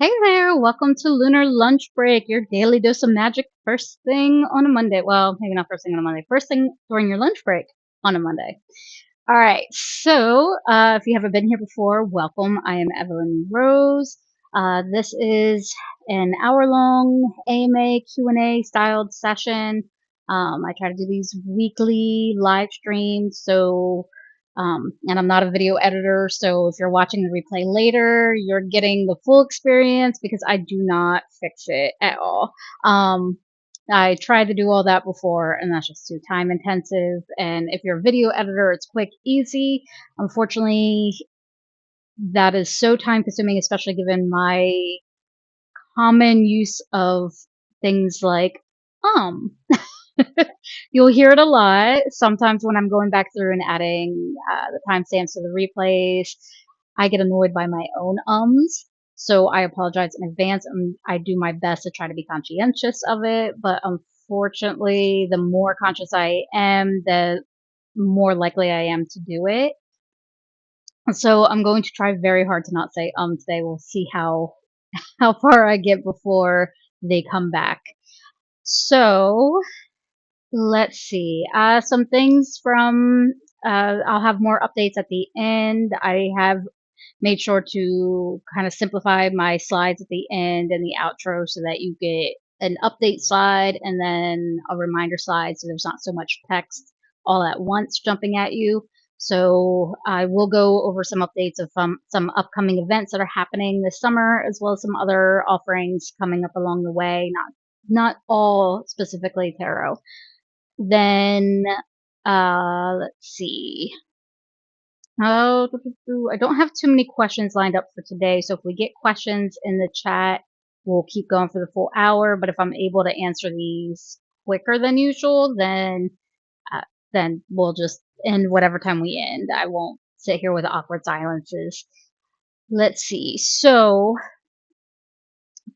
Hey there, welcome to Lunar Lunch Break, your daily dose of magic first thing on a Monday. Well, maybe not first thing on a Monday, first thing during your lunch break on a Monday. All right, so if you haven't been here before, welcome. I am Evylyn Rose. This is an hour-long AMA Q&A styled session. I try to do these weekly live streams, and I'm not a video editor, so if you're watching the replay later, you're getting the full experience because I do not fix it at all. I tried to do all that before, and that's just too time intensive. And if you're a video editor, it's quick, easy. Unfortunately, that is so time consuming, especially given my common use of things like, um. You'll hear it a lot. Sometimes when I'm going back through and adding the timestamps to the replays, I get annoyed by my own ums. So I apologize in advance. I do my best to try to be conscientious of it, but unfortunately, the more conscious I am, the more likely I am to do it. So I'm going to try very hard to not say today. We'll see how far I get before they come back. So let's see. Some things from, I'll have more updates at the end. I have made sure to kind of simplify my slides at the end and the outro so that you get an update slide and then a reminder slide so there's not so much text all at once jumping at you. So I will go over some updates of some upcoming events that are happening this summer, as well as some other offerings coming up along the way. Not all specifically tarot. Then, let's see. Oh, I don't have too many questions lined up for today, so if we get questions in the chat, we'll keep going for the full hour. But if I'm able to answer these quicker than usual, uh, then we'll just end whatever time we end. I won't sit here with awkward silences. Let's see. So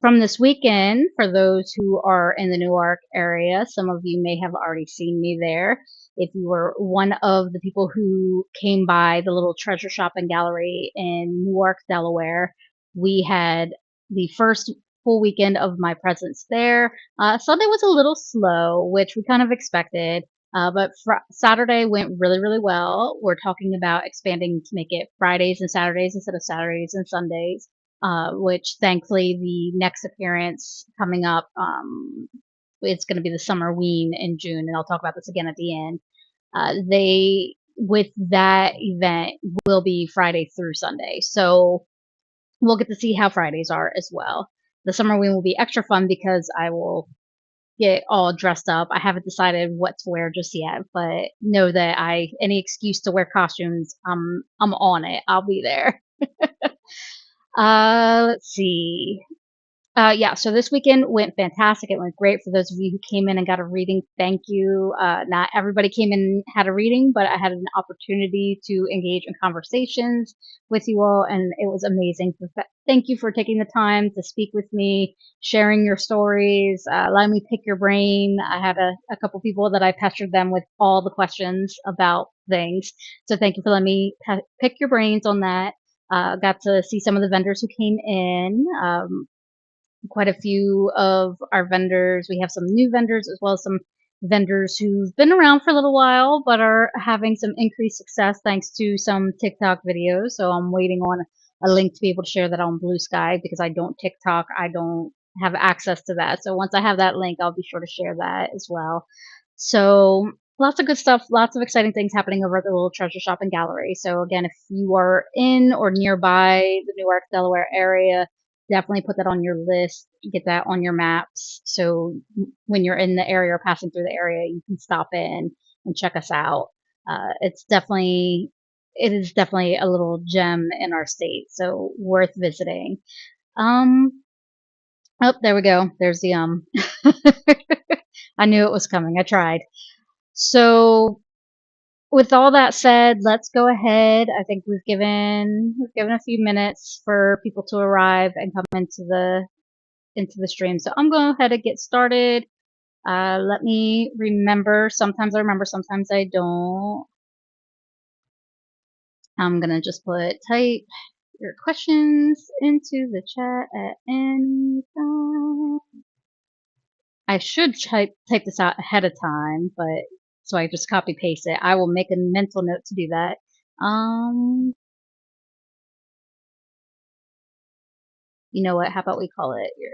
from this weekend, for those who are in the Newark area, some of you may have already seen me there. If you were one of the people who came by the little treasure shop and gallery in Newark, Delaware, we had the first full weekend of my presence there. Sunday was a little slow, which we kind of expected, but Saturday went really, really well. We're talking about expanding to make it Fridays and Saturdays instead of Saturdays and Sundays. Which thankfully the next appearance coming up, it's going to be the Summer Ween in June, and I'll talk about this again at the end. They, with that event, will be Friday through Sunday, so we'll get to see how Fridays are as well. The Summer Ween will be extra fun because I will get all dressed up. I haven't decided what to wear just yet, but know that any excuse to wear costumes, I'm on it. I'll be there. Let's see. Yeah, so this weekend went fantastic. It went great for those of you who came in and got a reading. Thank you. Not everybody came in and had a reading, but I had an opportunity to engage in conversations with you all, and it was amazing. Thank you for taking the time to speak with me, sharing your stories, letting me pick your brain. I had a couple people that I pestered them with all the questions about things. So thank you for letting me pick your brains on that. Got to see some of the vendors who came in. Quite a few of our vendors. We have some new vendors as well as some vendors who've been around for a little while but are having some increased success thanks to some TikTok videos. So I'm waiting on a link to be able to share that on Blue Sky because I don't TikTok. I don't have access to that. So once I have that link, I'll be sure to share that as well. So lots of good stuff, lots of exciting things happening over at the little treasure shop and gallery. So again, if you are in or nearby the Newark, Delaware area, definitely put that on your list, get that on your maps. So when you're in the area or passing through the area, you can stop in and check us out. It is definitely a little gem in our state, so worth visiting. Oh, there we go. There's the I knew it was coming. I tried. So with all that said, let's go ahead. I think we've given a few minutes for people to arrive and come into the stream. So I'm going to go ahead and get started. Let me remember. Sometimes I remember, sometimes I don't. I'm going to just put type your questions into the chat at any time. I should type this out ahead of time, but so I just copy paste it. I will make a mental note to do that. You know what? How about we call it your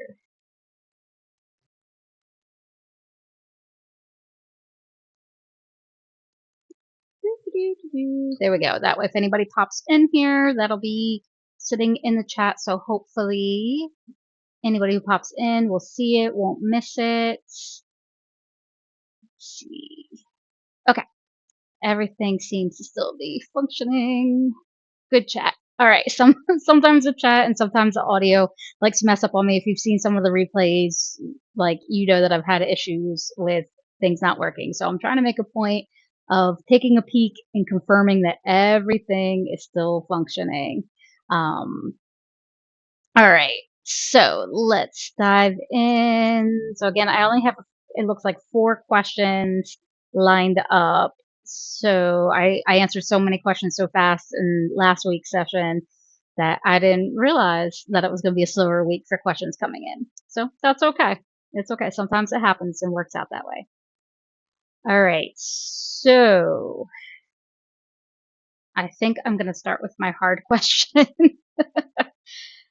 there we go. That way, if anybody pops in here, that'll be sitting in the chat. So hopefully, anybody who pops in will see it, won't miss it. Let's see. Okay, everything seems to still be functioning. Good chat. All right. Sometimes the chat and sometimes the audio likes to mess up on me. If you've seen some of the replays, like you know that I've had issues with things not working. So I'm trying to make a point of taking a peek and confirming that everything is still functioning. All right. So let's dive in. So again, I only have it looks like 4 questions lined up. So I answered so many questions so fast in last week's session that I didn't realize that it was going to be a slower week for questions coming in. So that's okay. It's okay. Sometimes it happens and works out that way. All right. So I think I'm going to start with my hard question.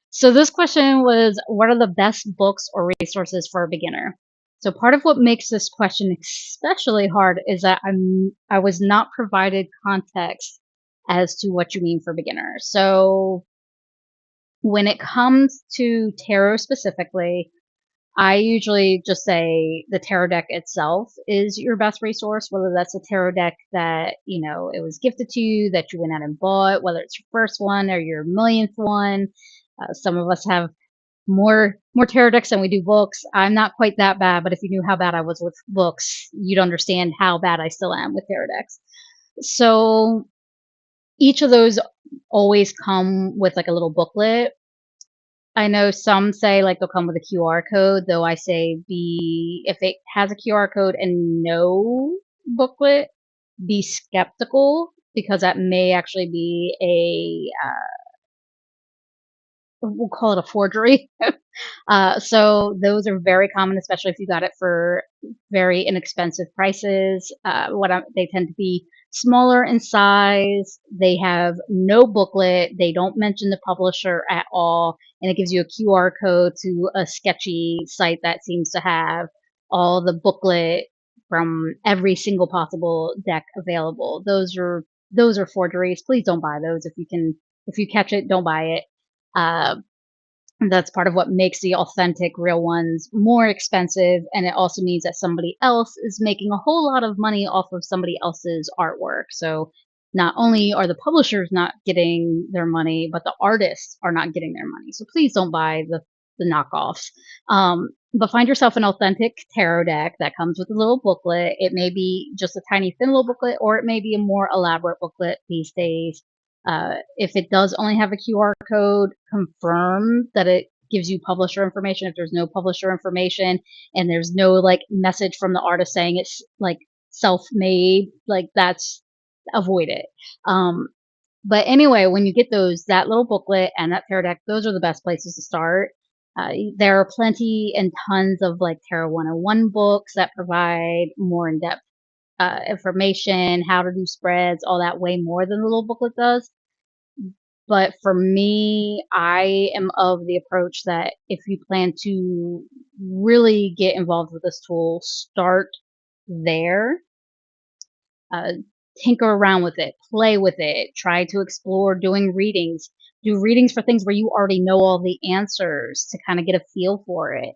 So this question was, what are the best books or resources for a beginner? So part of what makes this question especially hard is that I was not provided context as to what you mean for beginner. So when it comes to tarot specifically, I usually just say the tarot deck itself is your best resource, whether that's a tarot deck that, you know, it was gifted to you, that you went out and bought, whether it's your first one or your millionth one. Some of us have more tarot decks than we do books. I'm not quite that bad, but if you knew how bad I was with books, you'd understand how bad I still am with tarot decks. So each of those always come with like a little booklet. I know some say like they'll come with a QR code, though I say if it has a QR code and no booklet, be skeptical because that may actually be we'll call it a forgery. So those are very common, especially if you got it for very inexpensive prices. They tend to be smaller in size. They have no booklet. They don't mention the publisher at all, and it gives you a QR code to a sketchy site that seems to have all the booklet from every single possible deck available. Those are forgeries. Please don't buy those. If you catch it, don't buy it. Uh, that's part of what makes the authentic real ones more expensive, and it also means that somebody else is making a whole lot of money off of somebody else's artwork. So not only are the publishers not getting their money, but the artists are not getting their money. So please don't buy the knockoffs. But find yourself an authentic tarot deck that comes with a little booklet. It may be just a tiny thin little booklet, or it may be a more elaborate booklet these days. If it does only have a QR code, confirm that it gives you publisher information. If there's no publisher information and there's no like message from the artist saying it's like self-made, like that's avoid it. But anyway, when you get that little booklet and that tarot deck, those are the best places to start. There are plenty and tons of like Tarot 101 books that provide more in-depth information, how to do spreads, all that way more than the little booklet does. But for me, I am of the approach that if you plan to really get involved with this tool, start there. Uh, tinker around with it, play with it, try to explore doing readings. Do readings for things where you already know all the answers to kind of get a feel for it.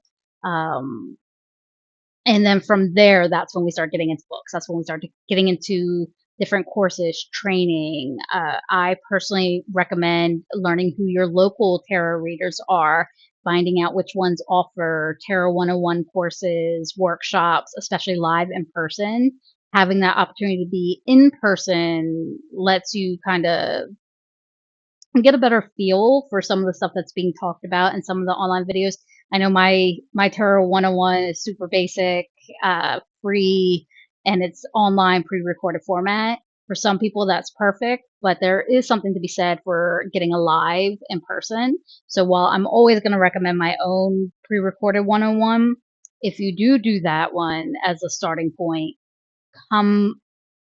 And then from there, that's when we start getting into books. That's when we start getting into different courses, training. I personally recommend learning who your local tarot readers are, finding out which ones offer Tarot 101 courses, workshops, especially live in person. Having that opportunity to be in person lets you kind of get a better feel for some of the stuff that's being talked about in some of the online videos. I know my Tarot 101 is super basic, free, and it's online pre-recorded format. For some people, that's perfect, but there is something to be said for getting alive in person. So while I'm always going to recommend my own pre-recorded one-on-one, if you do that one as a starting point, come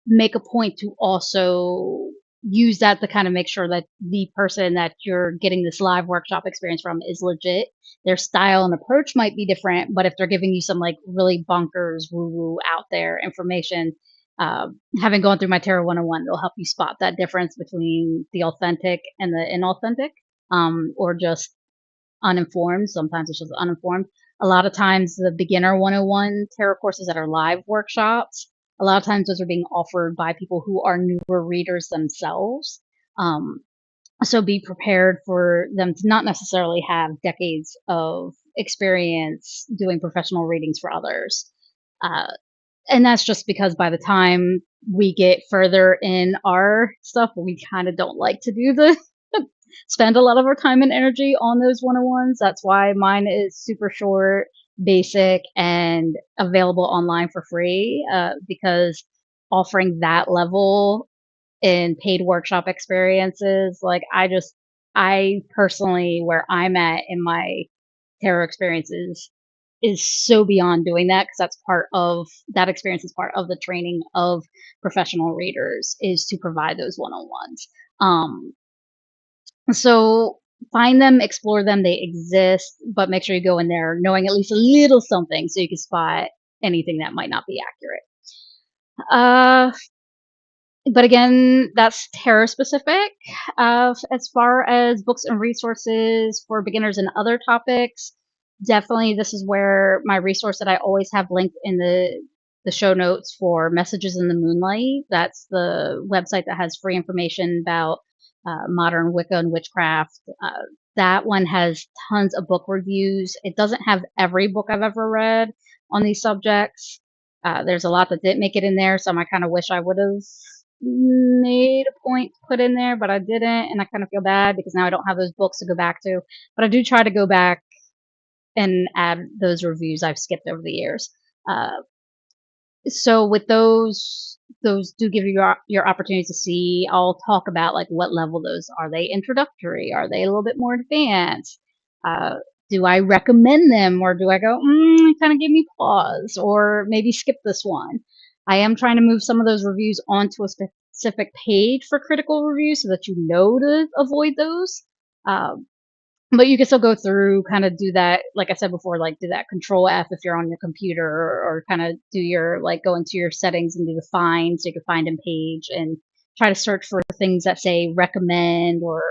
make a point to also use that to kind of make sure that the person that you're getting this live workshop experience from is legit. Their style and approach might be different, but if they're giving you some like really bonkers woo woo out there information, having gone through my tarot 101, it'll help you spot that difference between the authentic and the inauthentic, or just uninformed. Sometimes it's just uninformed. A lot of times, the beginner 101 tarot courses that are live workshops, a lot of times those are being offered by people who are newer readers themselves. Um, so be prepared for them to not necessarily have decades of experience doing professional readings for others. Uh, and that's just because by the time we get further in our stuff, we kind of don't like to do the spend a lot of our time and energy on those one-on-ones. That's why mine is super short, basic, and available online for free, because offering that level in paid workshop experiences, like I personally, where I'm at in my tarot experiences, is so beyond doing that, because that's part of that experience is part of the training of professional readers, is to provide those one-on-ones. So find them, explore them, they exist, but make sure you go in there knowing at least a little something so you can spot anything that might not be accurate. Uh, but again, that's tarot specific. As far as books and resources for beginners and other topics, definitely this is where my resource that I always have linked in the show notes for Messages in the Moonlight. That's the website that has free information about modern Wicca and witchcraft. That one has tons of book reviews. It doesn't have every book I've ever read on these subjects. There's a lot that didn't make it in there. Some I kind of wish I would have made a point to put in there, but I didn't, and I kind of feel bad because now I don't have those books to go back to. But I do try to go back and add those reviews I've skipped over the years. Uh, so with those do give you your opportunity to see. I'll talk about like what level those are. They introductory? Are they a little bit more advanced? Uh, do I recommend them, or do I go, kind of give me pause, or maybe skip this one? I am trying to move some of those reviews onto a specific page for critical reviews so that you know to avoid those. Um, but you can still go through, kind of do that, like I said before, like do that control F if you're on your computer, or kind of do your, like, go into your settings and do the find so you can find in page and try to search for things that say recommend, or,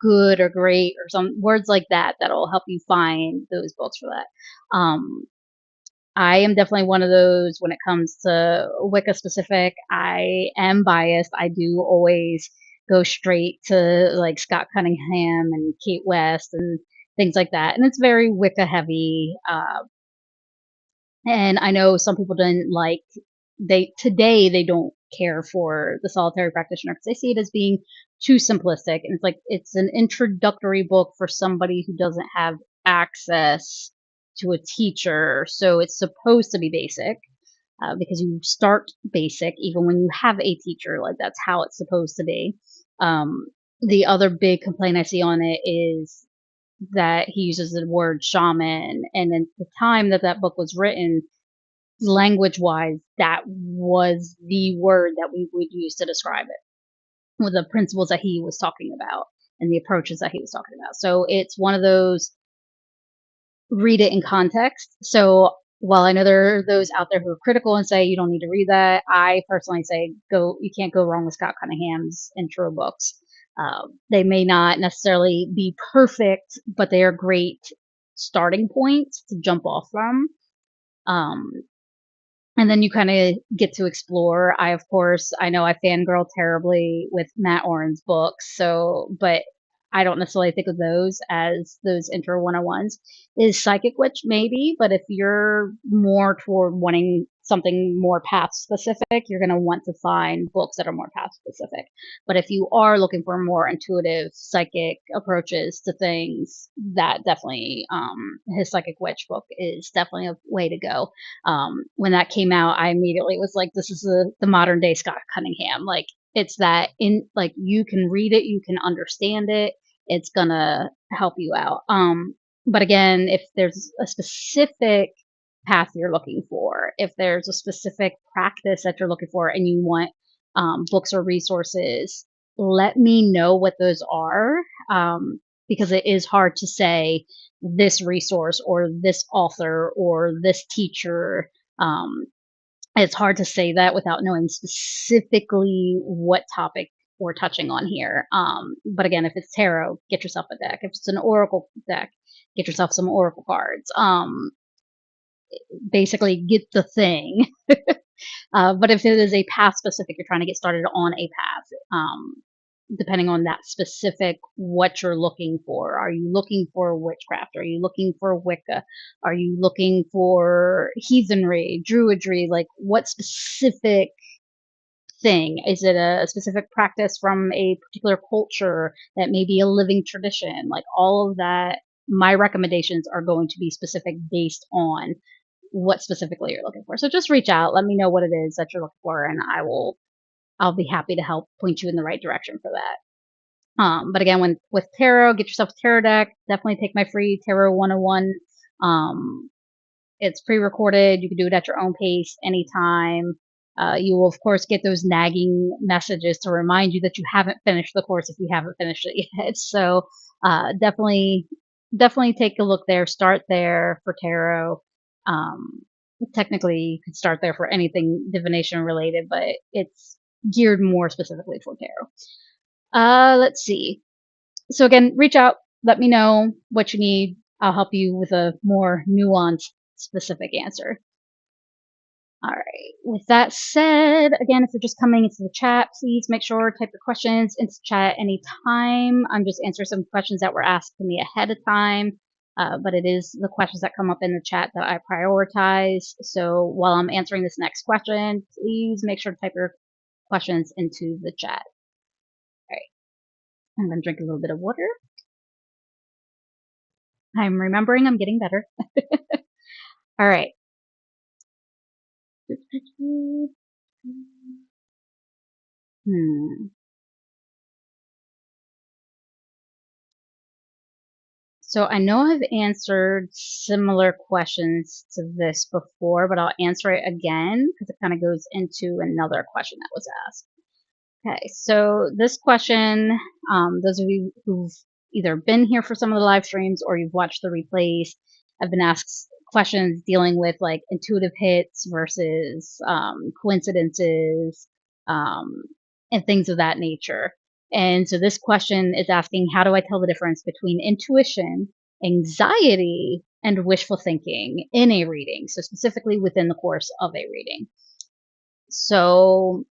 good or great, or some words like that that'll help you find those books for that. I am definitely one of those when it comes to Wicca specific. I am biased. I do always go straight to like Scott Cunningham and Kate West and things like that. And it's very Wicca heavy. And I know some people didn't like, they don't care for the solitary practitioner because they see it as being too simplistic. And it's like, it's an introductory book for somebody who doesn't have access to a teacher. So it's supposed to be basic, because you start basic even when you have a teacher. Like, that's how it's supposed to be. The other big complaint I see on it is that he uses the word shaman. And at the time that that book was written, language wise, that was the word that we would use to describe it, with the principles that he was talking about and the approaches that he was talking about. So it's one of those, read it in context. So while I know there are those out there who are critical and say you don't need to read that, I personally say you can't go wrong with Scott Cunningham's intro books. They may not necessarily be perfect, but they are great starting points to jump off from. Um, and then you kind of get to explore. Of course, I know I fangirl terribly with Matt Oren's books, but I don't necessarily think of those as those intro 101s. Is Psychic Witch maybe, but if you're more toward wanting something more path specific, you're going to want to find books that are more path specific. But if you are looking for more intuitive psychic approaches to things, that definitely, his Psychic Witch book is definitely a way to go. When that came out, I immediately was like, this is the modern day Scott Cunningham. Like, it's that like, you can read it, you can understand it, it's gonna help you out. But again, if there's a specific path you're looking for, if there's a specific practice that you're looking for and you want books or resources, let me know what those are, because it is hard to say this resource or this author or this teacher. Um, it's hard to say that without knowing specifically what topic we're touching on here. But again, if it's tarot, get yourself a deck. If it's an oracle deck, get yourself some oracle cards. Basically, get the thing. But if it is a path specific, you're trying to get started on a path, depending on that specific what you're looking for. Are you looking for witchcraft? Are you looking for Wicca? Are you looking for heathenry, druidry? Like, what specific thing? Is it a specific practice from a particular culture that may be a living tradition? Like, all of that, my recommendations are going to be specific based on what specifically you're looking for. So just reach out, let me know what it is that you're looking for, and I'll be happy to help point you in the right direction for that. But again, with tarot, get yourself a tarot deck. Definitely take my free Tarot 101. It's pre-recorded. You can do it at your own pace anytime. You will, of course, get those nagging messages to remind you that you haven't finished the course if you haven't finished it yet. So definitely take a look there. Start there for tarot. Um, Technically, you could start there for anything divination related, but it's geared more specifically for tarot. Let's see. So again, reach out, let me know what you need. I'll help you with a more nuanced, specific answer. All right. With that said, again, if you're just coming into the chat, please make sure to type your questions into the chat anytime. I'm just answering some questions that were asked to me ahead of time, but it is the questions that come up in the chat that I prioritize. So while I'm answering this next question, please make sure to type your questions into the chat. All right. I'm going to drink a little bit of water. I'm remembering I'm getting better. All right. So I know I've answered similar questions to this before, but I'll answer it again because it kind of goes into another question that was asked. Okay, so this question, those of you who've either been here for some of the live streams or you've watched the replays, have been asked questions dealing with like intuitive hits versus coincidences, and things of that nature. And so this question is asking, how do I tell the difference between intuition, anxiety, and wishful thinking in a reading? So specifically within the course of a reading. So,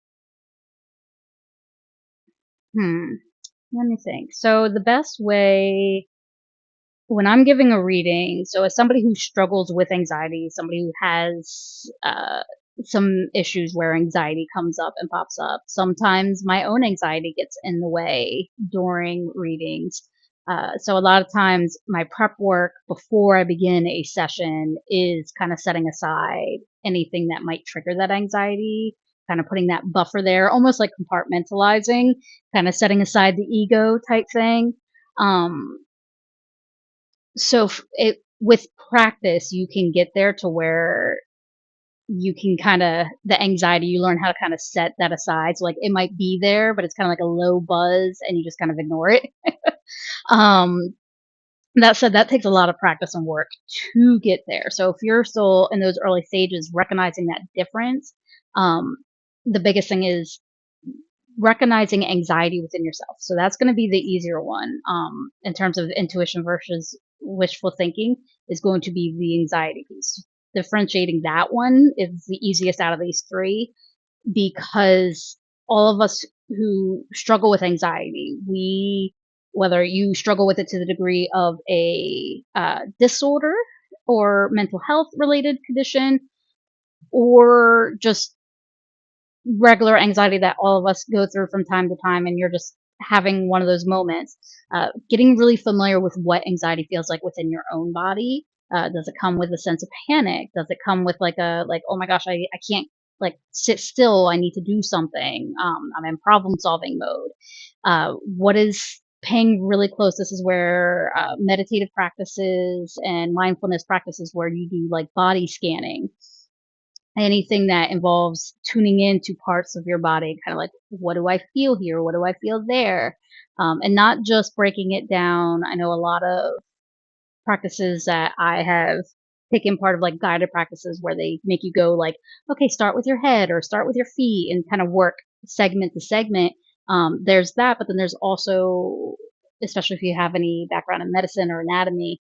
let me think. So the best way when I'm giving a reading, so as somebody who struggles with anxiety, somebody who has some issues where anxiety comes up and pops up, sometimes my own anxiety gets in the way during readings. So a lot of times my prep work before I begin a session is kind of setting aside anything that might trigger that anxiety, kind of putting that buffer there, almost like compartmentalizing, kind of setting aside the ego type thing. So with practice, you can get there to where you can kind of, the anxiety, you learn how to kind of set that aside. So like it might be there, but it's kind of like a low buzz and you just kind of ignore it. That said, that takes a lot of practice and work to get there. So if you're still in those early stages, recognizing that difference, the biggest thing is recognizing anxiety within yourself. So that's going to be the easier one, in terms of intuition versus wishful thinking, is going to be the anxiety piece. Differentiating that one is the easiest out of these three, because all of us who struggle with anxiety, whether you struggle with it to the degree of a disorder or mental health related condition, or just regular anxiety that all of us go through from time to time, and you're just having one of those moments, getting really familiar with what anxiety feels like within your own body. Does it come with a sense of panic? Does it come with like a like, oh my gosh, I can't like sit still. I need to do something. I'm in problem solving mode. What is paying really close? This is where meditative practices and mindfulness practices, where you do like body scanning, anything that involves tuning into parts of your body, kind of like, what do I feel here? What do I feel there? And not just breaking it down. I know a lot of practices that I have taken part of, like guided practices, where they make you go like, okay, start with your head or start with your feet and kind of work segment to segment. There's that, but then there's also, especially if you have any background in medicine or anatomy,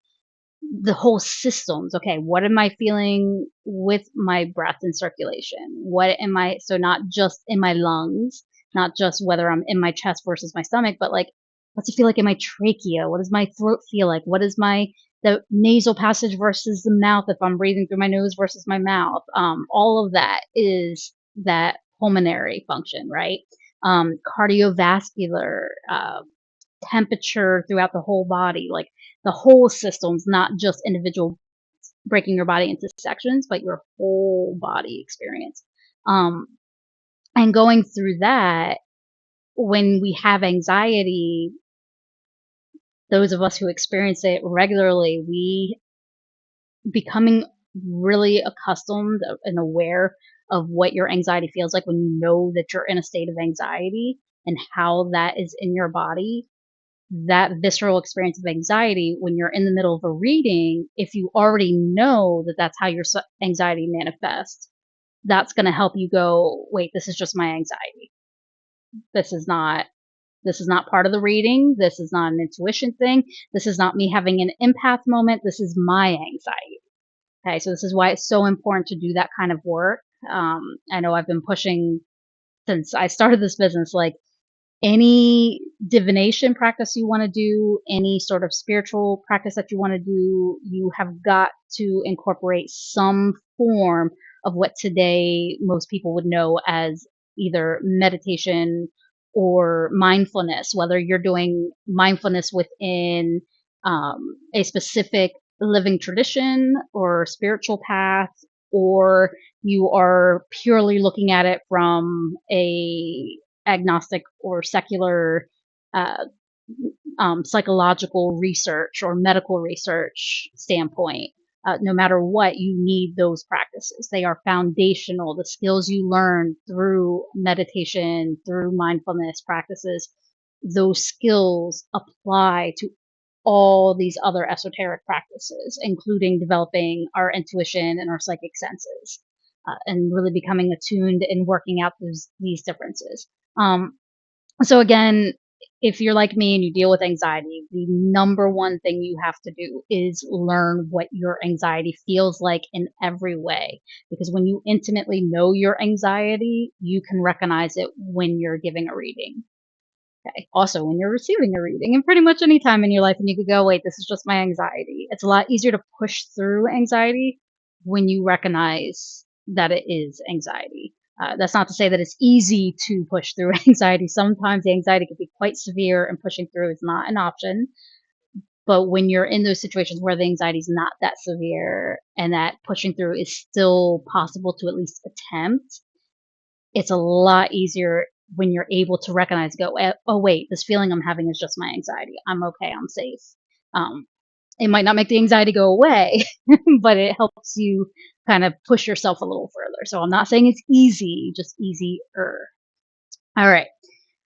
the whole systems. Okay, what am I feeling with my breath and circulation? What am I, so not just in my lungs, not just whether I'm in my chest versus my stomach, but like, what's it feel like in my trachea? What does my throat feel like? What is my, the nasal passage versus the mouth, if I'm breathing through my nose versus my mouth? All of that is that pulmonary function, right? Cardiovascular, temperature throughout the whole body, like the whole systems, not just individual, breaking your body into sections, but your whole body experience. Um, and going through that, when we have anxiety, those of us who experience it regularly, we becoming really accustomed and aware of what your anxiety feels like when you know that you're in a state of anxiety and how that is in your body. That visceral experience of anxiety, when you're in the middle of a reading, if you already know that that's how your anxiety manifests, that's going to help you go, wait, this is just my anxiety. This is not, this is not part of the reading. This is not an intuition thing. This is not me having an empath moment. This is my anxiety. Okay, so this is why it's so important to do that kind of work. I know I've been pushing since I started this business, like, any divination practice you want to do, any sort of spiritual practice that you want to do, you have got to incorporate some form of what today most people would know as either meditation or mindfulness, whether you're doing mindfulness within a specific living tradition or spiritual path, or you are purely looking at it from a agnostic or secular uh, psychological research or medical research standpoint. No matter what, you need those practices. They are foundational. The skills you learn through meditation, through mindfulness practices, those skills apply to all these other esoteric practices, including developing our intuition and our psychic senses, and really becoming attuned and working out these differences. Um, so again, if you're like me and you deal with anxiety, the number one thing you have to do is learn what your anxiety feels like in every way. Because when you intimately know your anxiety, you can recognize it when you're giving a reading. Okay. Also, when you're receiving a reading, and pretty much any time in your life, and you could go, wait, this is just my anxiety. It's a lot easier to push through anxiety when you recognize that it is anxiety. That's not to say that it's easy to push through anxiety. Sometimes the anxiety can be quite severe, and pushing through is not an option. But when you're in those situations where the anxiety is not that severe and that pushing through is still possible to at least attempt, it's a lot easier when you're able to recognize, go, oh wait, this feeling I'm having is just my anxiety. I'm okay. I'm safe. Um, it might not make the anxiety go away, but it helps you kind of push yourself a little further. So I'm not saying it's easy, just easier. All right.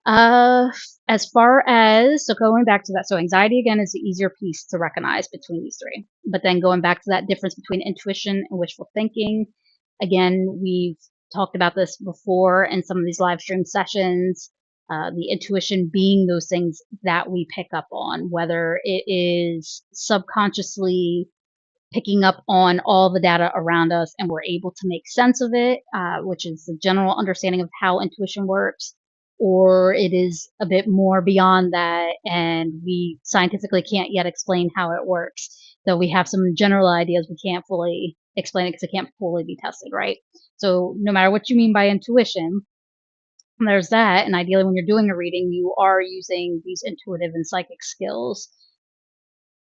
Uh, as far as, so going back to that, so anxiety again is the easier piece to recognize between these three. But then going back to that difference between intuition and wishful thinking, again, we've talked about this before in some of these live stream sessions. The intuition being those things that we pick up on, whether it is subconsciously picking up on all the data around us and we're able to make sense of it, which is the general understanding of how intuition works, or it is a bit more beyond that and we scientifically can't yet explain how it works, though we have some general ideas, we can't fully explain it because it can't fully be tested, right? So no matter what you mean by intuition, there's that. And ideally, when you're doing a reading, you are using these intuitive and psychic skills.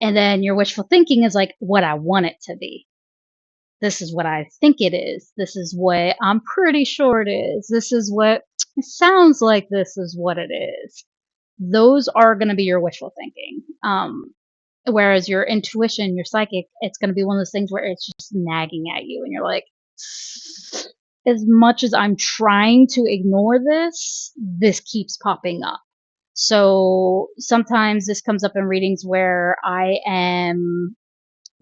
And then your wishful thinking is like what I want it to be. This is what I think it is. This is what I'm pretty sure it is. This is what it sounds like. This is what it is. Those are going to be your wishful thinking. Whereas your intuition, your psychic, it's going to be one of those things where it's just nagging at you, and you're like, as much as I'm trying to ignore this, this keeps popping up. So sometimes this comes up in readings where I am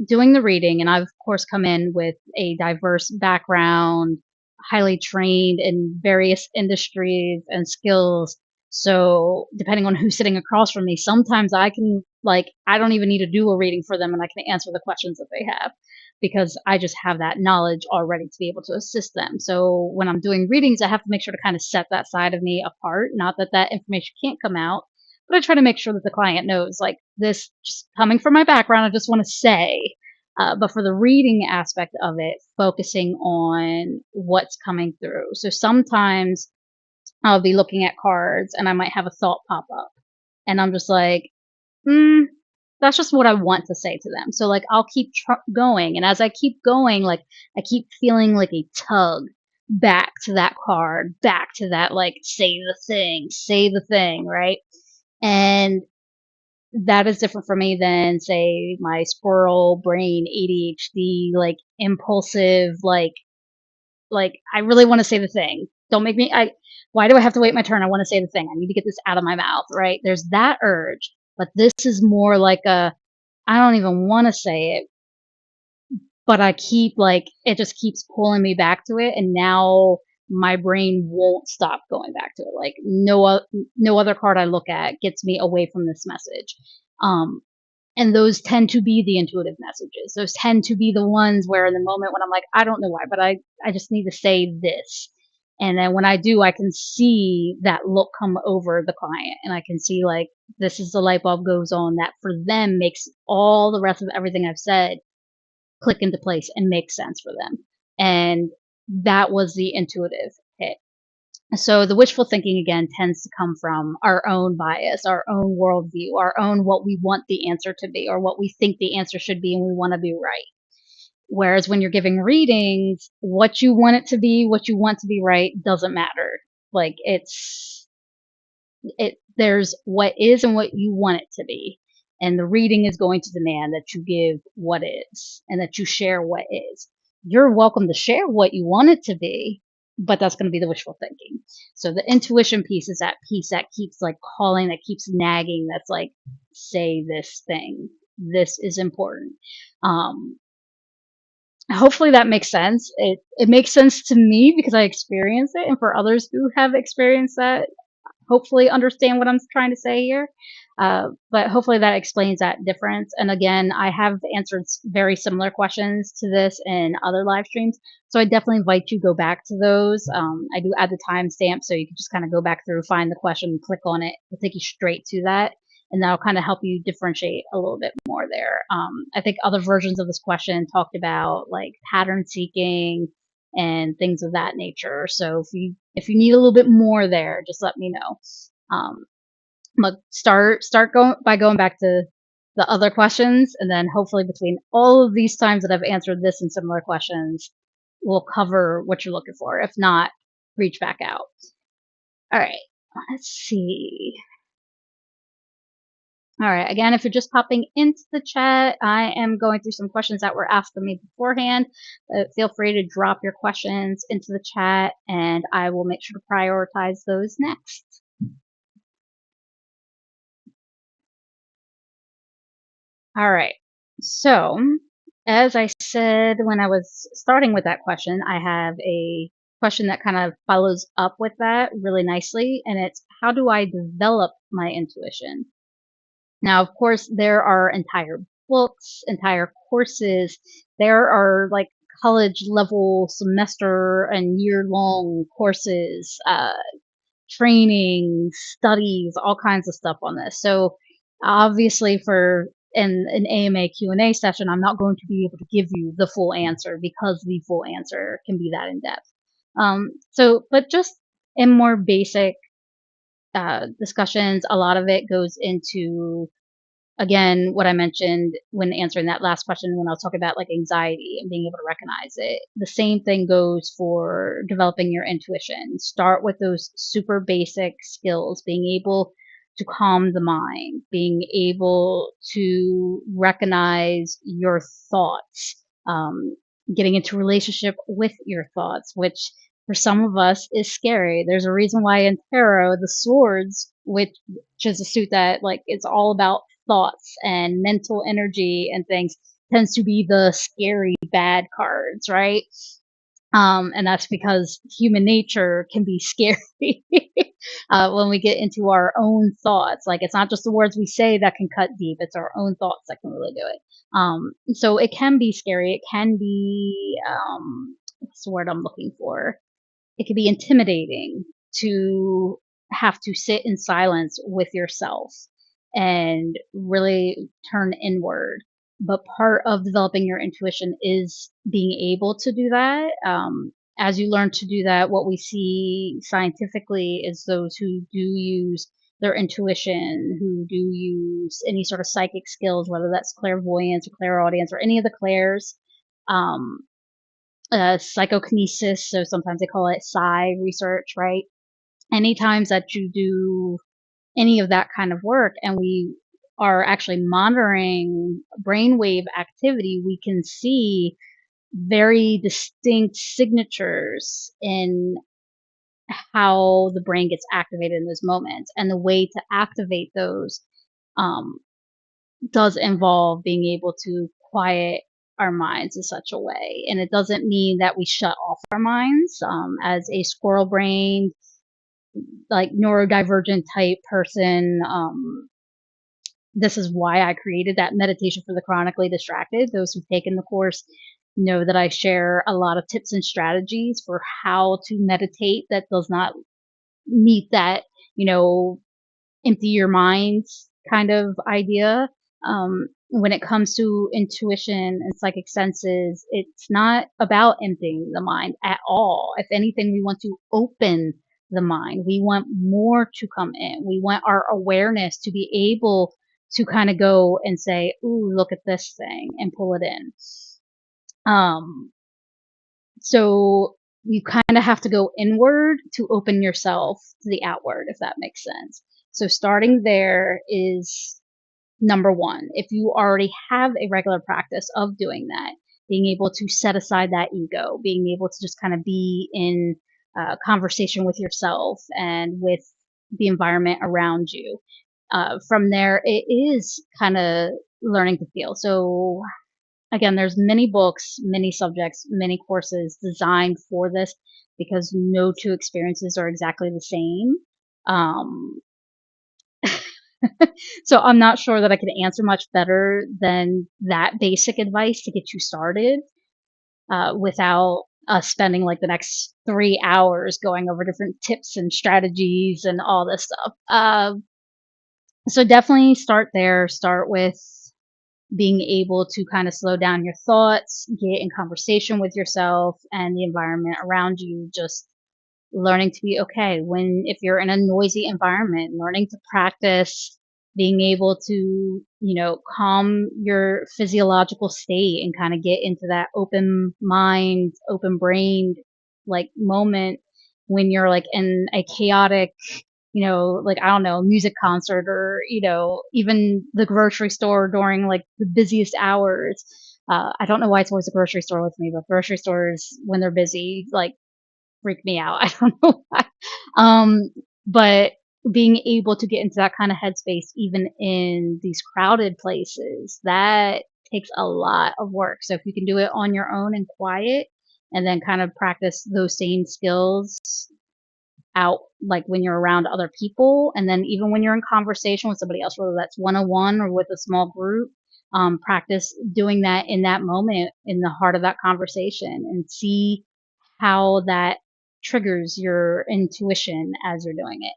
doing the reading, and I've of course come in with a diverse background, highly trained in various industries and skills. So depending on who's sitting across from me, sometimes I can, like, I don't even need to do a reading for them, and I can answer the questions that they have because I just have that knowledge already to be able to assist them. So when I'm doing readings, I have to make sure to kind of set that side of me apart. Not that that information can't come out, but I try to make sure that the client knows, like, this just coming from my background, I just want to say. But for the reading aspect of it, focusing on what's coming through. So sometimes I'll be looking at cards and I might have a thought pop up, and I'm just like, mm, that's just what I want to say to them. So like I'll keep going, and as I keep going, like I keep feeling like a tug back to that card, back to that, like, say the thing, right? And that is different for me than, say, my squirrel brain, ADHD, like impulsive, like I really want to say the thing. Don't make me. I. Why do I have to wait my turn? I want to say the thing. I need to get this out of my mouth, right? There's that urge, but this is more like a. I don't even want to say it, but I keep, like, it just keeps pulling me back to it, and now my brain won't stop going back to it. Like no other card I look at gets me away from this message. Um, and those tend to be the intuitive messages. Those tend to be the ones where in the moment when I'm like, I don't know why, but I just need to say this. And then when I do, I can see that look come over the client, and I can see, like, this is the light bulb goes on that for them makes all the rest of everything I've said click into place and make sense for them. And that was the intuitive hit. So the wishful thinking again tends to come from our own bias, our own worldview, our own what we want the answer to be or what we think the answer should be and we want to be right. Whereas when you're giving readings, what you want it to be, what you want to be right doesn't matter. Like there's what is and what you want it to be. And the reading is going to demand that you give what is and that you share what is. You're welcome to share what you want it to be, but that's going to be the wishful thinking. So the intuition piece is that piece that keeps, like, calling, that keeps nagging, that's like, say this thing. This is important. Um, Hopefully that makes sense. It makes sense to me because I experienced it, and for others who have experienced that, hopefully understand what I'm trying to say here. But hopefully that explains that difference. And again, I have answered very similar questions to this in other live streams. So I definitely invite you to go back to those. I do add the timestamp so you can just kind of go back through, find the question, click on it. It'll take you straight to that. And that'll kind of help you differentiate a little bit more there. I think other versions of this question talked about, like, pattern seeking and things of that nature. So if you need a little bit more there, just let me know. Um, but start going back to the other questions, and then hopefully between all of these times that I've answered this and similar questions, we'll cover what you're looking for. If not, reach back out. All right, let's see. All right, again, if you're just popping into the chat, I am going through some questions that were asked of me beforehand. Feel free to drop your questions into the chat, and I will make sure to prioritize those next. All right, so as I said when I was starting with that question, I have a question that kind of follows up with that really nicely, and it's, how do I develop my intuition? Now, of course, there are entire books, entire courses. There are, like, college level semester and year long courses, training, studies, all kinds of stuff on this. So obviously for in an AMA Q&A session, I'm not going to be able to give you the full answer because the full answer can be that in depth. But just in more basic discussions, a lot of it goes into, again, what I mentioned when answering that last question, when I was talking about like anxiety and being able to recognize it. The same thing goes for developing your intuition. Start with those super basic skills, being able to calm the mind, being able to recognize your thoughts, getting into relationship with your thoughts, which for some of us is scary. There's a reason why in tarot, the swords, which is a suit that like it's all about thoughts and mental energy and things, tends to be the scary bad cards, right? And that's because human nature can be scary when we get into our own thoughts. Like it's not just the words we say that can cut deep; it's our own thoughts that can really do it. So it can be scary. It can be what's the word I'm looking for? It can be intimidating to have to sit in silence with yourself and really turn inward. But part of developing your intuition is being able to do that. As you learn to do that, what we see scientifically is those who do use their intuition, who do use any sort of psychic skills, whether that's clairvoyance or clairaudience or any of the clairs, um, psychokinesis, so sometimes they call it psi research, right? Any times that you do any of that kind of work and we are actually monitoring brainwave activity, we can see very distinct signatures in how the brain gets activated in those moments. And the way to activate those um, does involve being able to quiet our minds in such a way. And it doesn't mean that we shut off our minds. As a squirrel brained, like neurodivergent type person, this is why I created that meditation for the chronically distracted. Those who've taken the course know that I share a lot of tips and strategies for how to meditate that does not meet that, you know, empty your mind kind of idea. When it comes to intuition and psychic senses, it's not about emptying the mind at all. If anything, we want to open the mind. We want more to come in. We want our awareness to be able to kind of go and say, "Ooh, look at this thing," and pull it in. Um, so you kind of have to go inward to open yourself to the outward, if that makes sense. So starting there is number one. If you already have a regular practice of doing that, being able to set aside that ego, being able to just kind of be in conversation with yourself and with the environment around you. From there, it is kind of learning to feel. So again, there's many books, many subjects, many courses designed for this because no two experiences are exactly the same. Um, so I'm not sure that I could answer much better than that basic advice to get you started without us spending like the next 3 hours going over different tips and strategies and all this stuff. So definitely start there. Start with being able to kind of slow down your thoughts, get in conversation with yourself and the environment around you, just learning to be okay when if you're in a noisy environment, learning to practice being able to, calm your physiological state and kind of get into that open mind, open brained like moment when you're like in a chaotic, like I don't know, music concert or, even the grocery store during like the busiest hours. I don't know why it's always the grocery store with me, but grocery stores when they're busy, like freak me out. I don't know why. Um, but being able to get into that kind of headspace, even in these crowded places, that takes a lot of work. So if you can do it on your own and quiet, and then kind of practice those same skills out, like when you're around other people, and then even when you're in conversation with somebody else, whether that's one-on-one or with a small group, practice doing that in that moment in the heart of that conversation and see how that triggers your intuition as you're doing it.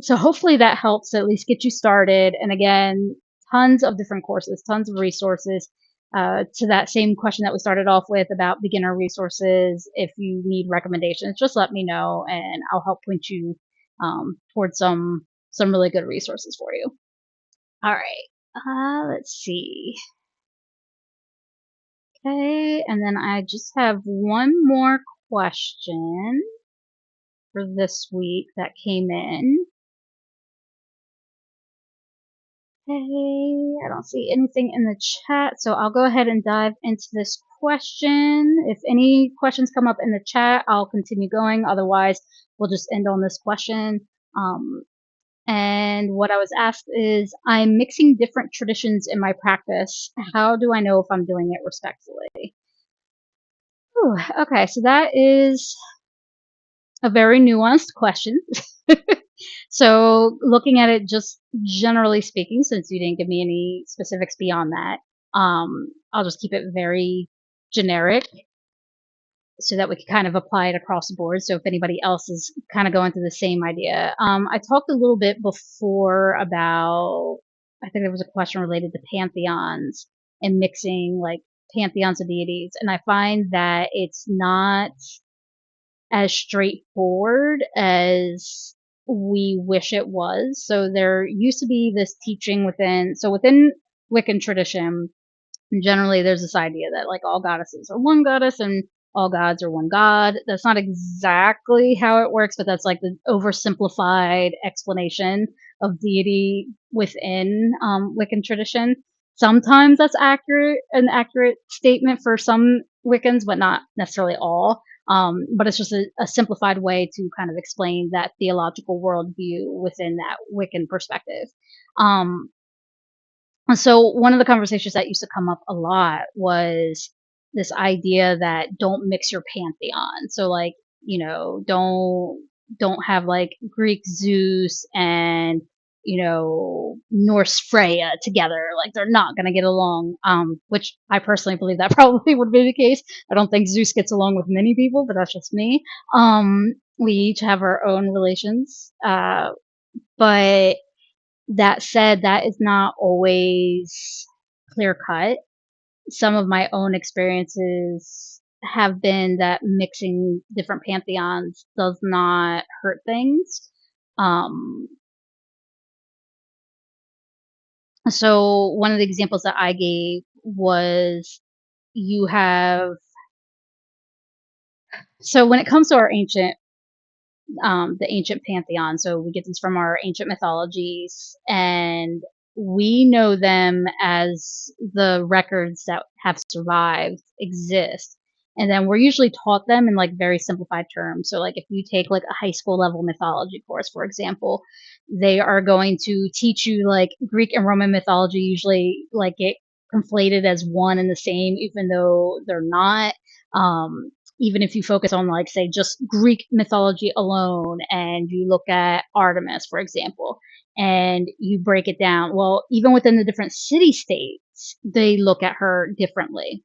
So hopefully that helps at least get you started. And again, tons of different courses, tons of resources. To that same question that we started off with about beginner resources, if you need recommendations, just let me know and I'll help point you towards some really good resources for you. All right. Let's see. Okay, and then I just have one more question for this week that came in. Okay, I don't see anything in the chat, so I'll go ahead and dive into this question. If any questions come up in the chat, I'll continue going. Otherwise, we'll just end on this question. And what I was asked is, I'm mixing different traditions in my practice. How do I know if I'm doing it respectfully? Whew, okay, so that is a very nuanced question. So looking at it just generally speaking, since you didn't give me any specifics beyond that, I'll just keep it very generic so that we can kind of apply it across the board. So if anybody else is kind of going through the same idea, I talked a little bit before about, I think there was a question related to pantheons and mixing like pantheons of deities. And I find that it's not as straightforward as we wish it was. So there used to be this teaching within Wiccan tradition, generally there's this idea that like all goddesses are one goddess and all gods are one god. That's not exactly how it works, but that's like the oversimplified explanation of deity within Wiccan tradition. Sometimes that's an accurate statement for some Wiccans, but not necessarily all. But it's just a simplified way to kind of explain that theological worldview within that Wiccan perspective. Um, so one of the conversations that used to come up a lot was this idea that don't mix your pantheon. So like, don't have like Greek Zeus and Norse Freya together. Like they're not going to get along. Which I personally believe that probably would be the case. I don't think Zeus gets along with many people, but that's just me. We each have our own relations. But that said, that is not always clear cut. Some of my own experiences have been that mixing different pantheons does not hurt things. Um, so one of the examples that I gave was you have, so when it comes to our the ancient pantheon. So we get these from our ancient mythologies, and we know them as the records that have survived exist. And then we're usually taught them in like very simplified terms. So like if you take like a high school level mythology course, for example, they are going to teach you like Greek and Roman mythology usually like get conflated as one and the same, even though they're not. Even if you focus on like say just Greek mythology alone and you look at Artemis, for example, and you break it down, well, even within the different city states, they look at her differently.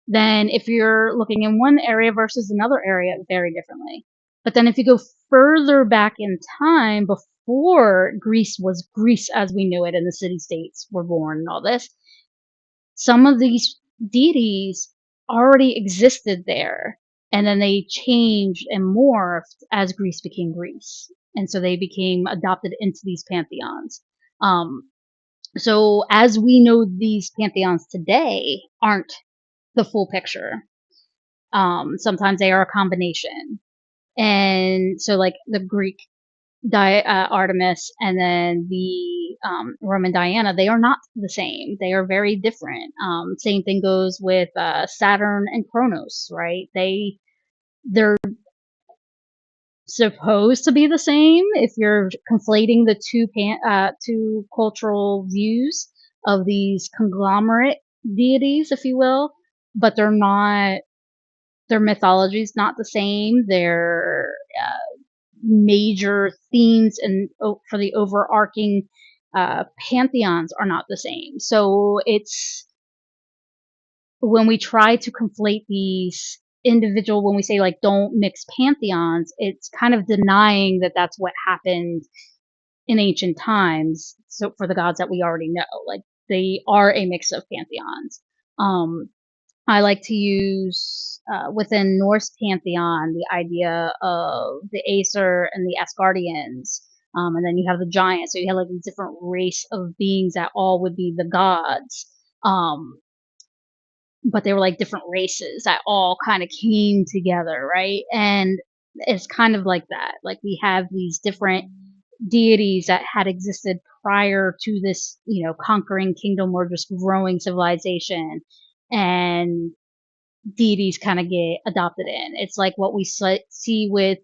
Then if you're looking in one area versus another area, very differently. But then if you go further back in time, before Greece was Greece as we knew it and the city states were born and all this, some of these deities already existed there, and then they changed and morphed as Greece became Greece, and so they became adopted into these pantheons. So as we know, these pantheons today aren't the full picture. Sometimes they are a combination, and so like the Greek Artemis and then the Roman Diana, they are not the same. They are very different. Same thing goes with Saturn and Kronos, right? They're supposed to be the same if you're conflating the two cultural views of these conglomerate deities, if you will, but they're not. Their mythology is not the same. Their major themes and for the overarching pantheons are not the same. So it's when we try to conflate these when we say like don't mix pantheons, it's kind of denying that that's what happened in ancient times. So for the gods that we already know, like they are a mix of pantheons. Um, I like to use within Norse pantheon the idea of the Aesir and the Asgardians, and then you have the giants. So you have like these different race of beings that all would be the gods, um, but they were like different races that all kind of came together, right? And it's kind of like that. Like we have these different deities that had existed prior to this, conquering kingdom or just growing civilization, and deities kind of get adopted in. It's like what we see with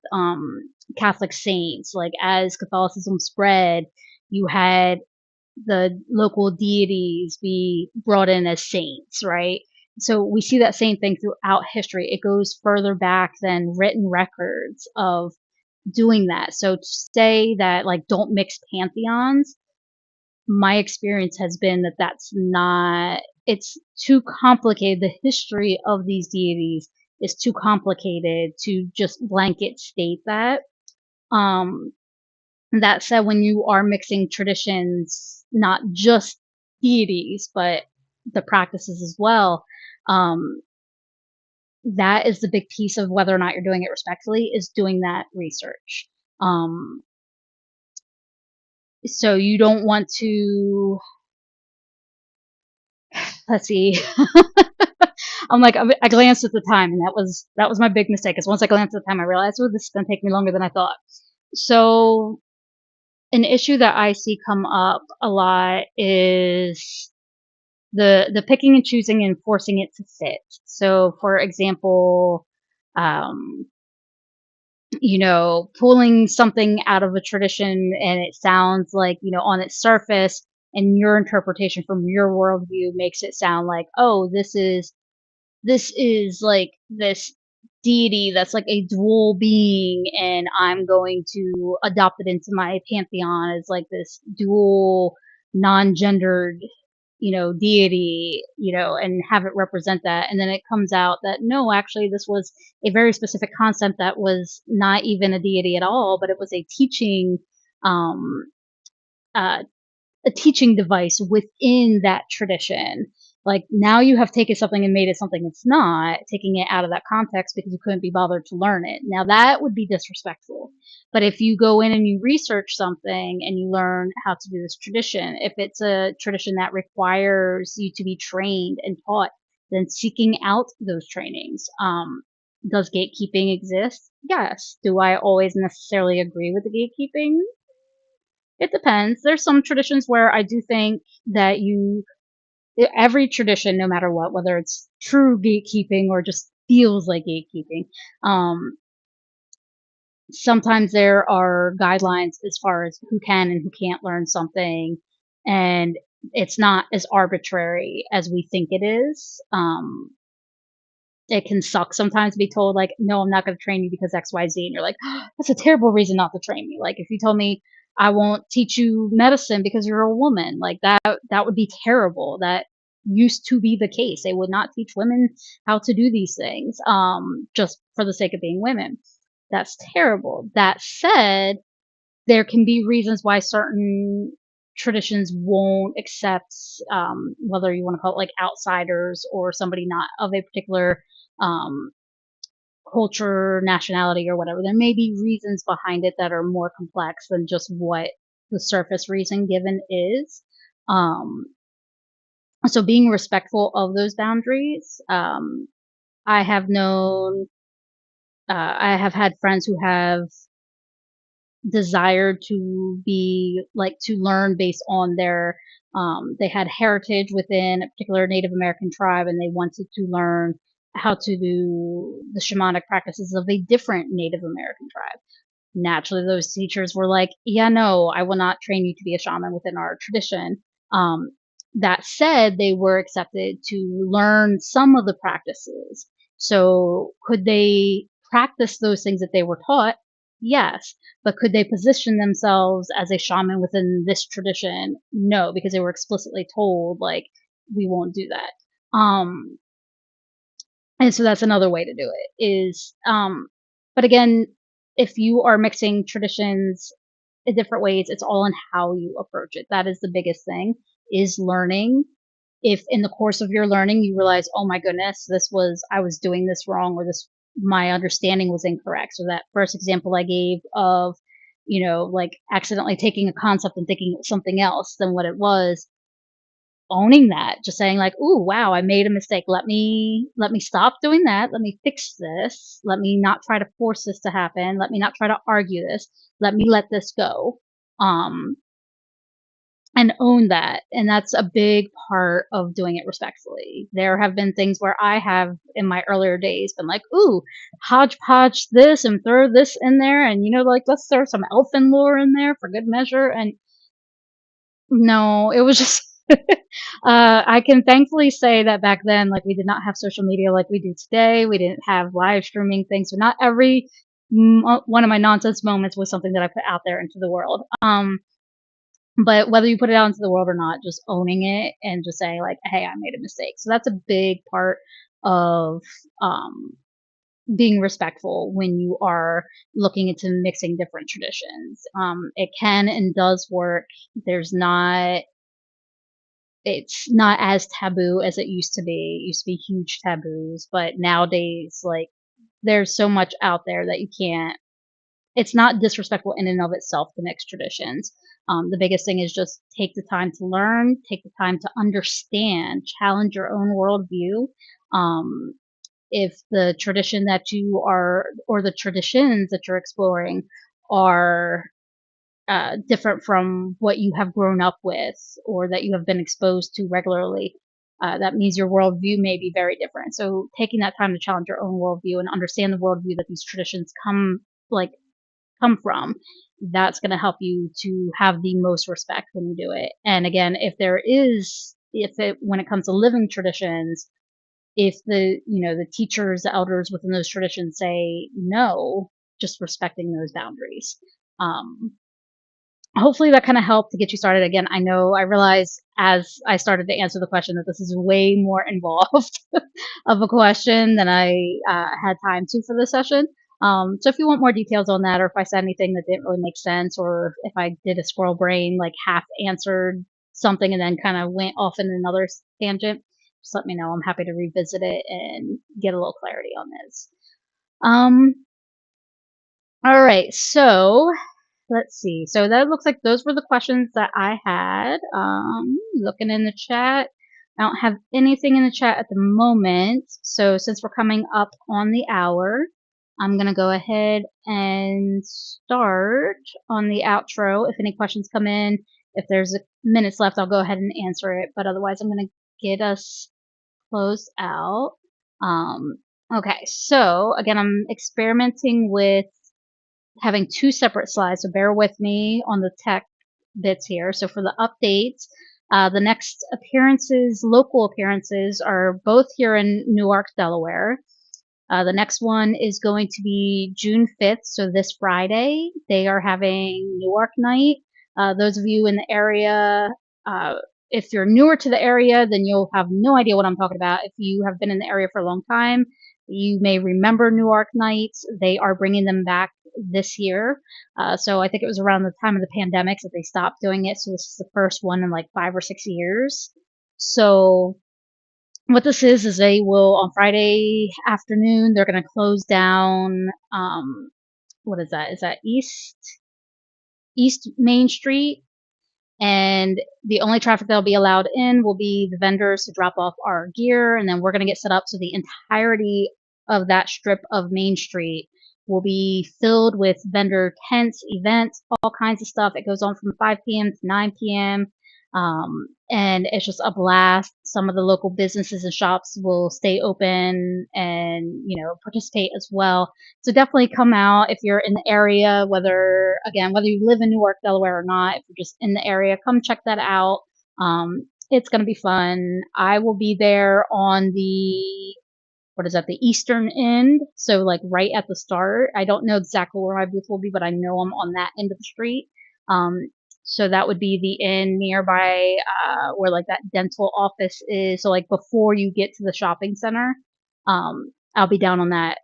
Catholic saints. Like as Catholicism spread, you had the local deities be brought in as saints, right? So we see that same thing throughout history. It goes further back than written records of doing that. So to say that like don't mix pantheons, my experience has been that that's not, it's too complicated. The history of these deities is too complicated to just blanket state that. Um, that said, when you are mixing traditions, not just deities, but the practices as well, um, that is the big piece of whether or not you're doing it respectfully, is doing that research. Um, so you don't want to, let's see. I'm like, I glanced at the time, and that was my big mistake. Because once I glanced at the time, I realized, oh, this is gonna take me longer than I thought. So an issue that I see come up a lot is the picking and choosing and forcing it to fit. So, for example, um, pulling something out of a tradition and it sounds like, on its surface, and your interpretation from your worldview makes it sound like, oh, this is like this deity that's like a dual being, and I'm going to adopt it into my pantheon as like this dual non-gendered deity, and have it represent that. And then it comes out that no, actually this was a very specific concept that was not even a deity at all, but it was um uh a teaching device within that tradition. Like now you have taken something and made it something it's not, taking it out of that context because you couldn't be bothered to learn it. Now that would be disrespectful. But if you go in and you research something and you learn how to do this tradition, if it's a tradition that requires you to be trained and taught, then seeking out those trainings. Does gatekeeping exist? Yes. Do I always necessarily agree with the gatekeeping? It depends. There's some traditions where I do think that every tradition, no matter what, whether it's true gatekeeping or just feels like gatekeeping, um, sometimes there are guidelines as far as who can and who can't learn something, and it's not as arbitrary as we think it is. It can suck sometimes to be told like, no, I'm not going to train you because XYZ, and you're like, oh, that's a terrible reason not to train me. Like if you told me I won't teach you medicine because you're a woman, like that would be terrible. That used to be the case. They would not teach women how to do these things, just for the sake of being women. That's terrible. That said, there can be reasons why certain traditions won't accept, whether you want to call it like outsiders or somebody not of a particular um, culture, nationality, or whatever. There may be reasons behind it that are more complex than just what the surface reason given is. Um, so being respectful of those boundaries. I have known, I have had friends who have desired to be like to learn based on their they had heritage within a particular Native American tribe, and they wanted to learn how to do the shamanic practices of a different Native American tribe. Naturally, those teachers were like, yeah, no, I will not train you to be a shaman within our tradition. That said, they were accepted to learn some of the practices. So could they practice those things that they were taught? Yes. But could they position themselves as a shaman within this tradition? No, because they were explicitly told, like, we won't do that. And so that's another way to do it is, but again, if you are mixing traditions, in different ways. It's all in how you approach it. That is the biggest thing, is learning. If in the course of your learning you realize, oh my goodness, I was doing this wrong, or my understanding was incorrect. So that first example I gave of, like accidentally taking a concept and thinking it was something else than what it was, owning that, just saying like, "Ooh, wow, I made a mistake. Let me stop doing that. Let me fix this. Let me not try to force this to happen. Let me not try to argue this. Let me let this go." Um, and own that. And that's a big part of doing it respectfully. There have been things where I have in my earlier days been like, "Ooh, hodgepodge this and throw this in there, and like let's throw some elfin lore in there for good measure." And no, it was just I can thankfully say that back then, like, we did not have social media like we do today. We didn't have live streaming things. So not every one of my nonsense moments was something that I put out there into the world. But whether you put it out into the world or not, just owning it and just saying like, "Hey, I made a mistake." So that's a big part of um, being respectful when you are looking into mixing different traditions. It can and does work. There's not It's not as taboo as it used to be. It used to be huge taboos, but nowadays, like, there's so much out there that you can't it's not disrespectful in and of itself to mix traditions. The biggest thing is just take the time to learn, take the time to understand, challenge your own worldview. Um, if the tradition that you are, or the traditions that you're exploring, are different from what you have grown up with or that you have been exposed to regularly, that means your worldview may be very different. So taking that time to challenge your own worldview and understand the worldview that these traditions like come from, that's going to help you to have the most respect when you do it. And again, when it comes to living traditions, if the teachers, the elders within those traditions say no, just respecting those boundaries. Um, Hopefully that kind of helped to get you started. Again, I realized as I started to answer the question that this is way more involved of a question than I had time to for this session. So if you want more details on that, or if I said anything that didn't really make sense, or if I did a squirrel brain, like half answered something and then kind of went off in another tangent, just let me know. I'm happy to revisit it and get a little clarity on this. Um, all right, so let's see. So that looks like those were the questions that I had. Looking in the chat, I don't have anything in the chat at the moment. So since we're coming up on the hour, I'm going to go ahead and start on the outro. If any questions come in, if there's minutes left, I'll go ahead and answer it. But otherwise, I'm going to get us closed out. Okay, so again, I'm experimenting with having two separate slides, so bear with me on the tech bits here. So for the updates, the next local appearances, are both here in Newark, Delaware. The next one is going to be June 5th, so this Friday. They are having Newark Night. Those of you in the area, uh, if you're newer to the area, then you'll have no idea what I'm talking about. If you have been in the area for a long time, you may remember Newark Nights. They are bringing them back this year. So I think it was around the time of the pandemic that they stopped doing it. So this is the first one in like 5 or 6 years. So what this is they will, on Friday afternoon, they're going to close down, what is that? Is that East Main Street? And the only traffic that'll be allowed in will be the vendors to drop off our gear, and then we're going to get set up so the entirety of that strip of Main Street will be filled with vendor tents, events, all kinds of stuff. It goes on from 5 p.m. to 9 p.m. And it's just a blast. Some of the local businesses and shops will stay open and participate as well. So definitely come out if you're in the area, whether you live in Newark, Delaware or not. If you're just in the area, come check that out. It's going to be fun. I will be there on the eastern end. So like right at the start. I don't know exactly where my booth will be, but I know I'm on that end of the street. So that would be the end nearby, where like that dental office is. So like before you get to the shopping center, I'll be down on that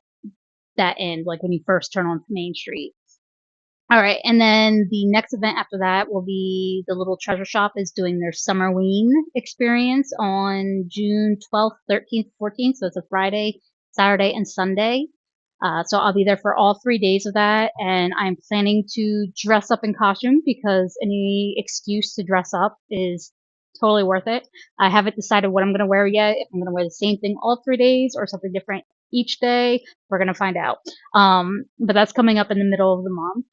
end, like when you first turn onto Main Street. All right, and then the next event after that will be the Little Treasure Shop is doing their Summerween experience on June 12th, 13th, 14th. So it's a Friday, Saturday, and Sunday. So I'll be there for all 3 days of that, and I'm planning to dress up in costume because any excuse to dress up is totally worth it. I haven't decided what I'm going to wear yet. If I'm going to wear the same thing all 3 days or something different each day, we're going to find out. But that's coming up in the middle of the month.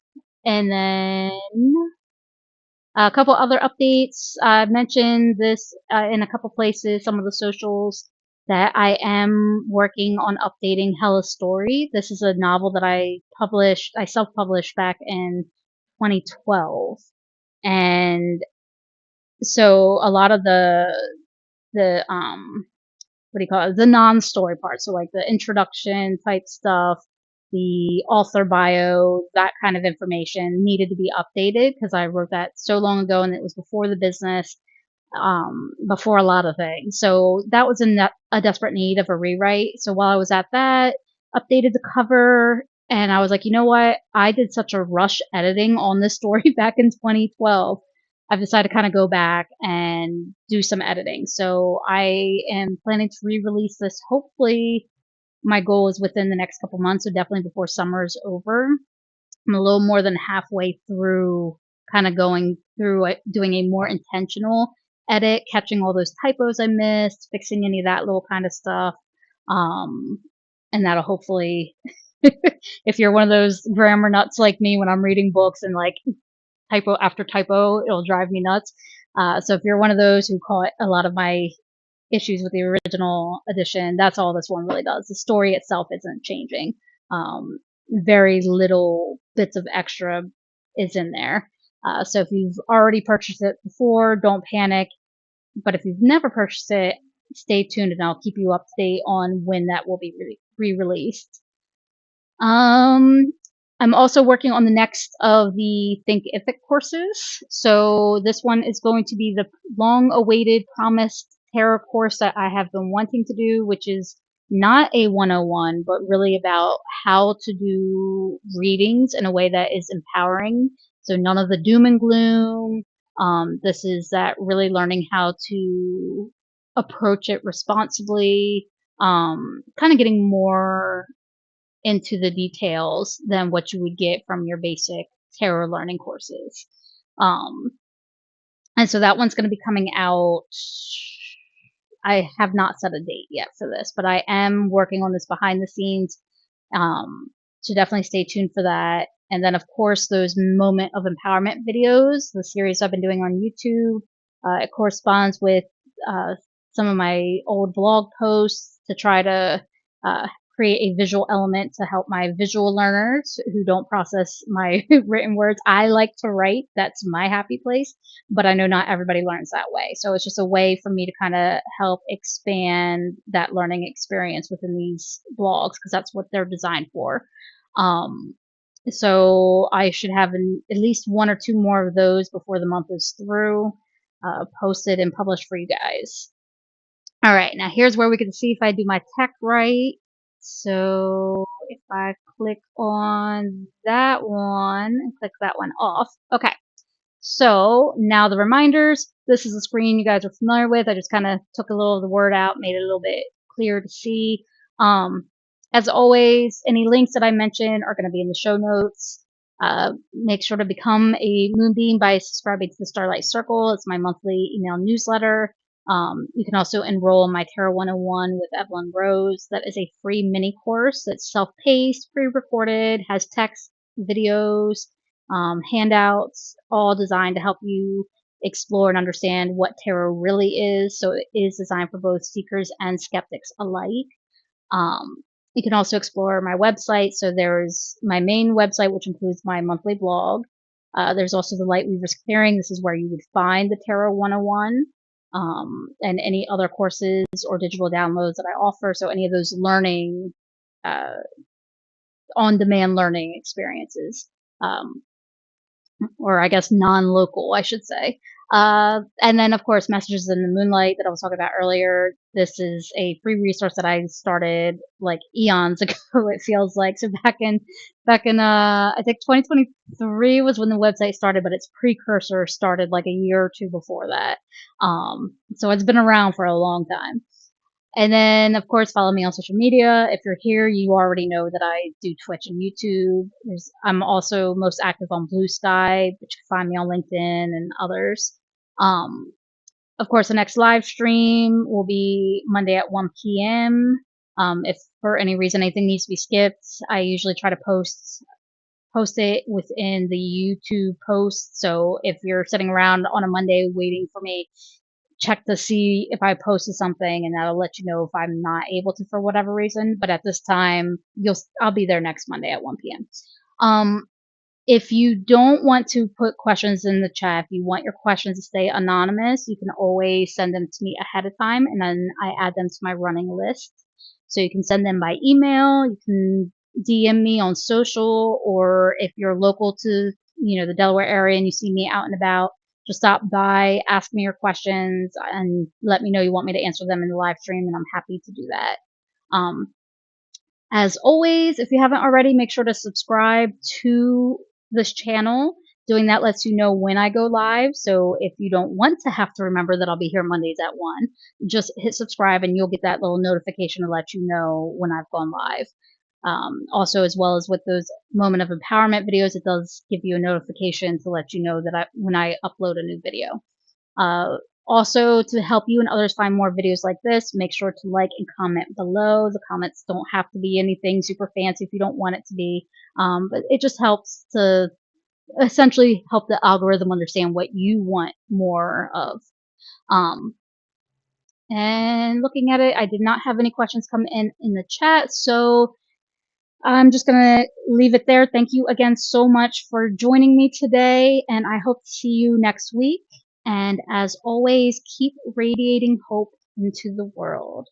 And then a couple other updates. I mentioned this in a couple places, some of the socials, that I am working on updating Hella's story. This is a novel that I self-published back in 2012. And so a lot of the what do you call it? The non-story part. So like the introduction type stuff, the author bio, that kind of information needed to be updated because I wrote that so long ago and it was before the business, before a lot of things. So that was a desperate need of a rewrite. So while I was at that, updated the cover, and I was like, you know what? I did such a rush editing on this story back in 2012. I've decided to kind of go back and do some editing. So I am planning to re-release this. Hopefully, my goal is within the next couple months, so definitely before summer is over. I'm a little more than halfway through kind of going through it, doing a more intentional edit, catching all those typos I missed, fixing any of that little kind of stuff. Um, and that'll hopefully, if you're one of those grammar nuts like me when I'm reading books and like typo after typo, it'll drive me nuts. So if you're one of those who caught a lot of my issues with the original edition, that's all this one really does. The story itself isn't changing. Very little bits of extra is in there. So if you've already purchased it before, don't panic. But if you've never purchased it, stay tuned and I'll keep you up to date on when that will be re-released. Um, I'm also working on the next of the Thinkific courses. So this one is going to be the long-awaited, promised tarot course that I have been wanting to do, which is not a 101, but really about how to do readings in a way that is empowering. So none of the doom and gloom. This is that really learning how to approach it responsibly, kind of getting more into the details than what you would get from your basic tarot learning courses. Um, and so that one's going to be coming out. I have not set a date yet for this, but I am working on this behind the scenes. Um, so definitely stay tuned for that. And then, of course, those moment of empowerment videos, the series I've been doing on YouTube, it corresponds with uh, some of my old blog posts to try to uh, create a visual element to help my visual learners who don't process my written words. I like to write. That's my happy place, but I know not everybody learns that way. So it's just a way for me to kind of help expand that learning experience within these blogs because that's what they're designed for. Um, so I should have at least one or two more of those before the month is through, posted and published for you guys. All right, now here's where we can see if I do my tech right. So if I click on that one and click that one off. Okay. So now the reminders. This is a screen you guys are familiar with. I just kind of took a little of the word out, made it a little bit clearer to see. As always, any links that I mention are going to be in the show notes. Make sure to become a Moonbeam by subscribing to the Starlight Circle. It's my monthly email newsletter. You can also enroll in my Tarot 101 with Evylyn Rose. That is a free mini course that's self-paced, pre-recorded, has text, videos, handouts, all designed to help you explore and understand what tarot really is. So it is designed for both seekers and skeptics alike. Um, you can also explore my website. So there's my main website, which includes my monthly blog. There's also the Light Weavers Clearing. This is where you would find the Tarot 101 and any other courses or digital downloads that I offer. So any of those learning, on-demand learning experiences. Or I guess non-local, I should say. And then, of course, Messages in the Moonlight that I was talking about earlier. This is a free resource that I started like eons ago. It feels like so back in I think 2023 was when the website started, but its precursor started like a year or two before that. So it's been around for a long time. And then, of course, follow me on social media. If you're here, you already know that I do Twitch and YouTube. I'm also most active on Blue Sky, but you can find me on LinkedIn and others. Um, of course, the next live stream will be Monday at 1 p.m. If for any reason anything needs to be skipped, I usually try to post it within the YouTube post. So if you're sitting around on a Monday waiting for me, check to see if I posted something, and that'll let you know if I'm not able to for whatever reason. But at this time, I'll be there next Monday at 1 p.m. Um, if you don't want to put questions in the chat, if you want your questions to stay anonymous, you can always send them to me ahead of time, and then I add them to my running list. So you can send them by email, you can DM me on social, or if you're local to, the Delaware area and you see me out and about, just stop by, ask me your questions, and let me know you want me to answer them in the live stream, and I'm happy to do that. Um, as always, if you haven't already, make sure to subscribe to this channel. Doing that lets you know when I go live. So if you don't want to have to remember that I'll be here Mondays at 1, just hit subscribe and you'll get that little notification to let you know when I've gone live. Also, as well as with those moment of empowerment videos, it does give you a notification to let you know that when I upload a new video. Uh, Also, to help you and others find more videos like this, make sure to like and comment below. The comments don't have to be anything super fancy if you don't want it to be, but it just helps to essentially help the algorithm understand what you want more of. Um, and looking at it, I did not have any questions come in the chat, so I'm just going to leave it there. Thank you again so much for joining me today, and I hope to see you next week. And as always, keep radiating hope into the world.